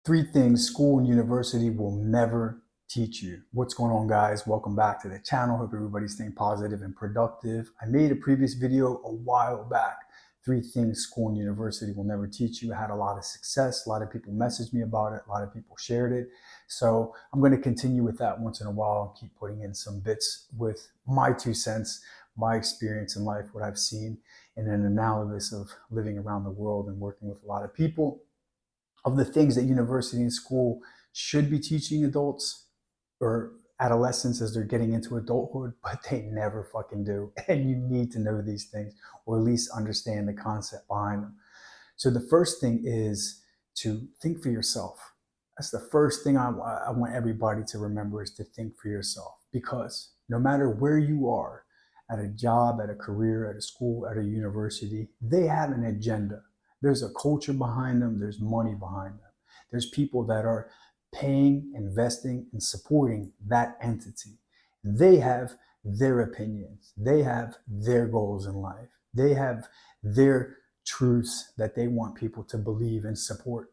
Three things school and university will never teach you. What's going on, guys? Welcome back to the channel. Hope everybody's staying positive and productive. I made a previous video a while back. Three things school and university will never teach you. I had a lot of success. A lot of people messaged me about it. A lot of people shared it. So I'm going to continue with that once in a while and keep putting in some bits with my 2 cents, my experience in life, what I've seen, and an analysis of living around the world and working with a lot of people, of the things that university and school should be teaching adults or adolescents as they're getting into adulthood, but they never fucking do. And you need to know these things, or at least understand the concept behind them. So the first thing is to think for yourself. That's the first thing I want everybody to remember, is to think for yourself. Because no matter where you are, at a job, at a career, at a school, at a university, they have an agenda. There's a culture behind them. There's money behind them. There's people that are paying, investing, and supporting that entity. They have their opinions. They have their goals in life. They have their truths that they want people to believe and support.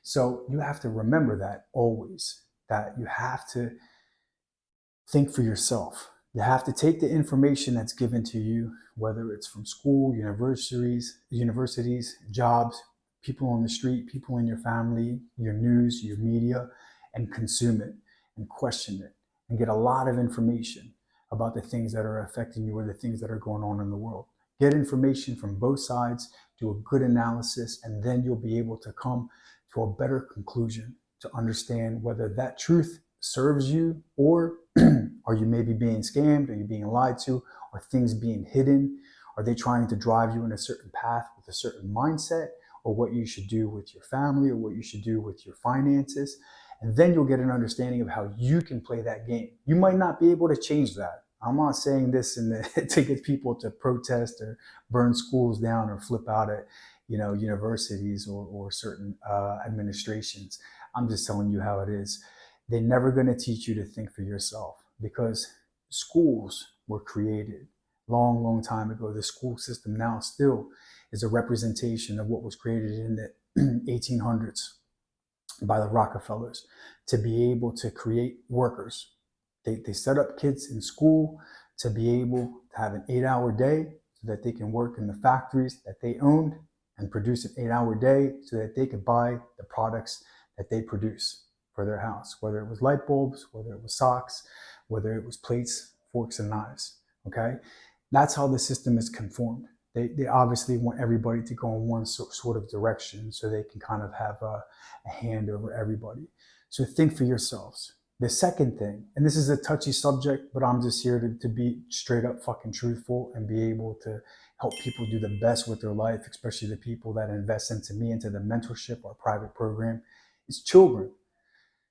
So you have to remember that always, that you have to think for yourself. You have to take the information that's given to you, whether it's from school, universities, jobs, people on the street, people in your family, your news, your media, and consume it and question it and get a lot of information about the things that are affecting you or the things that are going on in the world. Get information from both sides, do a good analysis, and then you'll be able to come to a better conclusion to understand whether that truth serves you, or are you maybe being scammed? Are you being lied to? Are things being hidden? Are they trying to drive you in a certain path with a certain mindset, or what you should do with your family, or what you should do with your finances? And then you'll get an understanding of how you can play that game. You might not be able to change that. I'm not saying this to get people to protest or burn schools down or flip out at universities or certain administrations. I'm just telling you how it is. They're never going to teach you to think for yourself, because schools were created long, long time ago. The school system now still is a representation of what was created in the 1800s by the Rockefellers to be able to create workers. They set up kids in school to be able to have an 8-hour day so that they can work in the factories that they owned and produce an 8-hour day so that they could buy the products that they produce for their house, whether it was light bulbs, whether it was socks, whether it was plates, forks, and knives. Okay, that's how the system is conformed. They obviously want everybody to go in one sort of direction so they can kind of have a hand over everybody. So think for yourselves. The second thing, and this is a touchy subject, but I'm just here to be straight up fucking truthful and be able to help people do the best with their life, especially the people that invest into me, into the mentorship or private program, is children.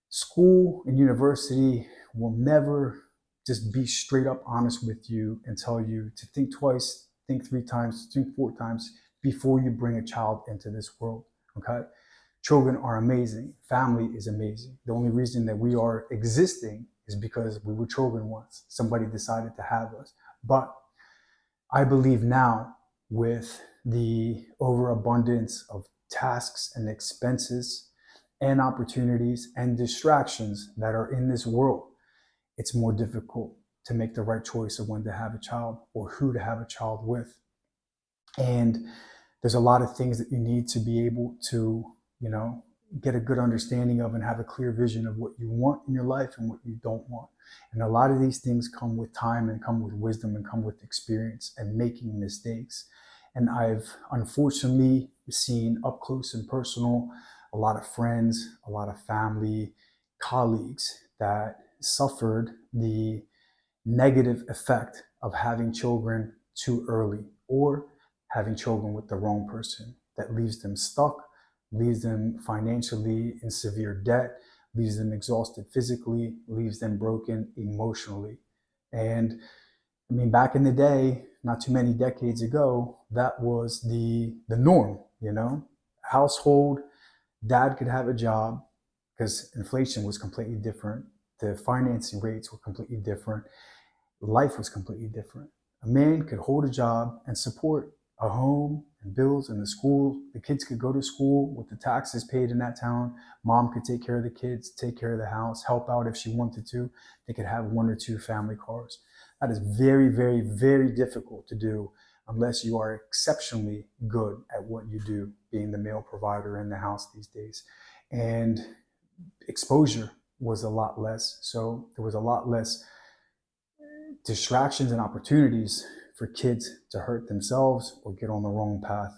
School and university will never just be straight up honest with you and tell you to think twice, think 3 times, think 4 times before you bring a child into this world. Okay? Children are amazing. Family is amazing. The only reason that we are existing is because we were children once. Somebody decided to have us. But I believe now, with the overabundance of tasks and expenses and opportunities and distractions that are in this world, it's more difficult to make the right choice of when to have a child or who to have a child with. And there's a lot of things that you need to be able to, get a good understanding of and have a clear vision of what you want in your life and what you don't want. And a lot of these things come with time and come with wisdom and come with experience and making mistakes. And I've unfortunately seen up close and personal a lot of friends, a lot of family, colleagues that suffered the negative effect of having children too early, or having children with the wrong person that leaves them stuck, leaves them financially in severe debt, leaves them exhausted physically, leaves them broken emotionally. And I mean, back in the day, not too many decades ago, that was the norm, household. Dad could have a job because inflation was completely different. The financing rates were completely different. Life was completely different. A man could hold a job and support a home and bills and the school. The kids could go to school with the taxes paid in that town. Mom could take care of the kids, take care of the house, help out if she wanted to. They could have 1 or 2 family cars. That is very, very, very difficult to do unless you are exceptionally good at what you do, being the male provider in the house these days. And exposure was a lot less. So there was a lot less distractions and opportunities for kids to hurt themselves or get on the wrong path.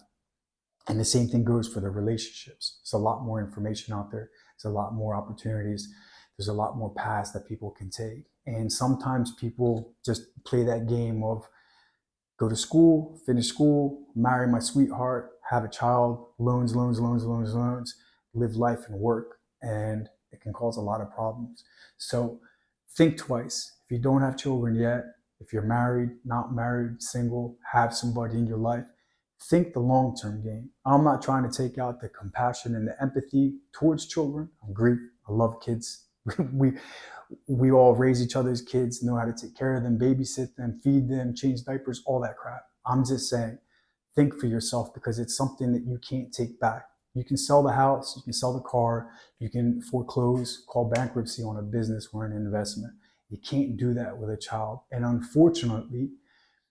And the same thing goes for the relationships. There's a lot more information out there. There's a lot more opportunities. There's a lot more paths that people can take. And sometimes people just play that game of go to school, finish school, marry my sweetheart, have a child, loans, loans, loans, loans, loans, live life and work. And it can cause a lot of problems. So think twice. If you don't have children yet, if you're married, not married, single, have somebody in your life, think the long-term game. I'm not trying to take out the compassion and the empathy towards children. I'm Greek. I love kids. we all raise each other's kids, know how to take care of them, babysit them, feed them, change diapers, all that crap. I'm just saying, think for yourself, because it's something that you can't take back. You can sell the house, you can sell the car, you can foreclose, call bankruptcy on a business or an investment. You can't do that with a child. And unfortunately,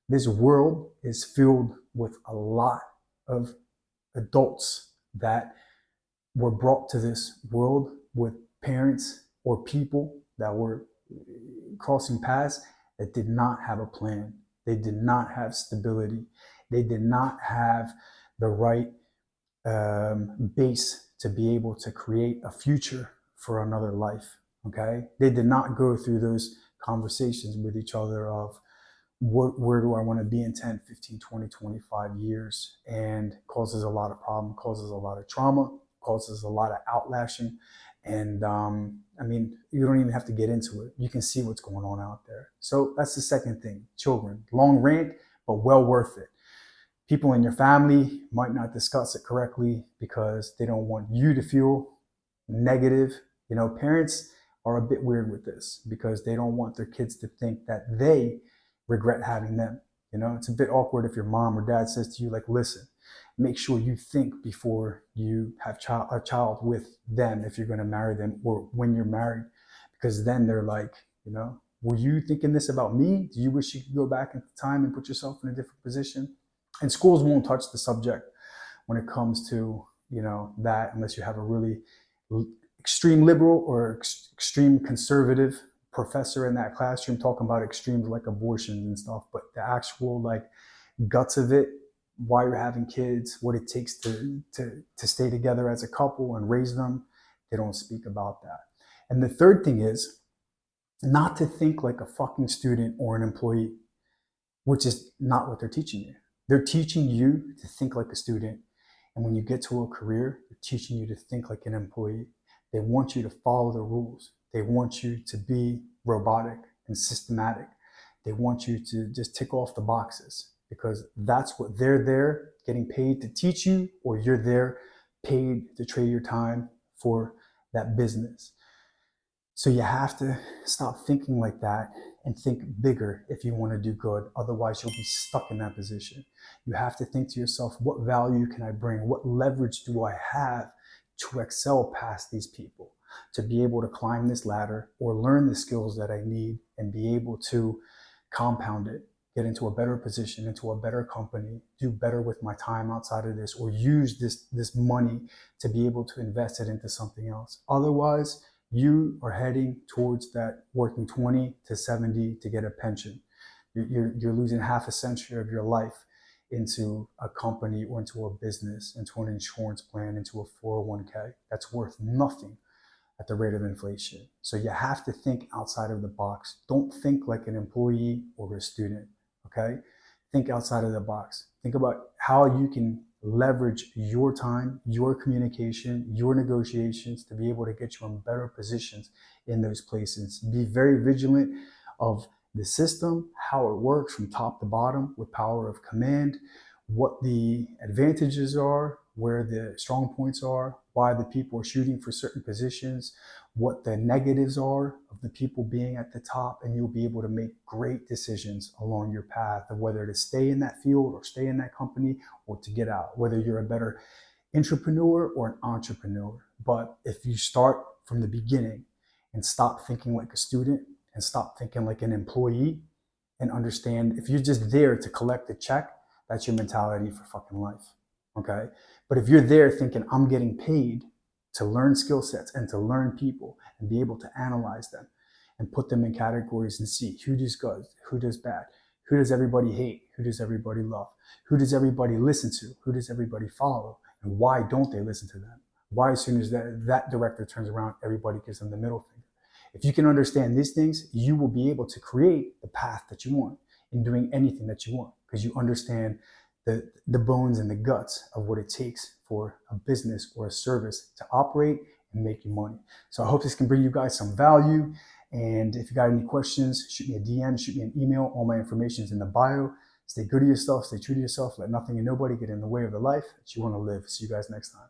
this world is filled with a lot of adults that were brought to this world with parents or people that were crossing paths that did not have a plan. They did not have stability. They did not have the right base to be able to create a future for another life. Okay, they did not go through those conversations with each other of where do I want to be in 10, 15, 20, 25 years, and causes a lot of problem, causes a lot of trauma, causes a lot of outlashing. And I mean, you don't even have to get into it. You can see what's going on out there. So that's the second thing, children. Long rant, but well worth it. People in your family might not discuss it correctly because they don't want you to feel negative. You know, parents are a bit weird with this because they don't want their kids to think that they regret having them. You know, it's a bit awkward if your mom or dad says to you, like, listen, make sure you think before you have a child with them if you're going to marry them or when you're married, because then they're like, you know, were you thinking this about me? Do you wish you could go back in time and put yourself in a different position? And schools won't touch the subject when it comes to, you know, that unless you have a really extreme liberal or extreme conservative professor in that classroom talking about extremes like abortions and stuff. But the actual like guts of it, why you're having kids, what it takes to stay together as a couple and raise them, they don't speak about that. And the third thing is not to think like a fucking student or an employee, which is not what they're teaching you. They're teaching you to think like a student. And when you get to a career, they're teaching you to think like an employee. They want you to follow the rules. They want you to be robotic and systematic. They want you to just tick off the boxes because that's what they're there getting paid to teach you, or you're there paid to trade your time for that business. So you have to stop thinking like that and think bigger if you want to do good. Otherwise, you'll be stuck in that position. You have to think to yourself, what value can I bring? What leverage do I have to excel past these people, to be able to climb this ladder or learn the skills that I need and be able to compound it, get into a better position, into a better company, do better with my time outside of this, or use this money to be able to invest it into something else. Otherwise, you are heading towards that working 20 to 70 to get a pension. You're losing half a century of your life into a company or into a business, into an insurance plan, into a 401k. That's worth nothing at the rate of inflation. So you have to think outside of the box. Don't think like an employee or a student, okay? Think outside of the box. Think about how you can leverage your time, your communication, your negotiations to be able to get you in better positions in those places. Be very vigilant of the system, how it works from top to bottom with power of command, what the advantages are, where the strong points are, why the people are shooting for certain positions, what the negatives are of the people being at the top, and you'll be able to make great decisions along your path of whether to stay in that field or stay in that company or to get out, whether you're a better intrapreneur or an entrepreneur. But if you start from the beginning and stop thinking like a student and stop thinking like an employee, and understand if you're just there to collect a check, that's your mentality for fucking life. Okay. But if you're there thinking I'm getting paid to learn skill sets and to learn people and be able to analyze them and put them in categories and see who does good, who does bad, who does everybody hate, who does everybody love, who does everybody listen to, who does everybody follow, and why don't they listen to them? Why, as soon as that director turns around, everybody gives them the middle finger? If you can understand these things, you will be able to create the path that you want in doing anything that you want, because you understand the bones and the guts of what it takes for a business or a service to operate and make you money. So I hope this can bring you guys some value. And if you got any questions, shoot me a DM, shoot me an email. All my information is in the bio. Stay good to yourself, stay true to yourself. Let nothing and nobody get in the way of the life that you want to live. See you guys next time.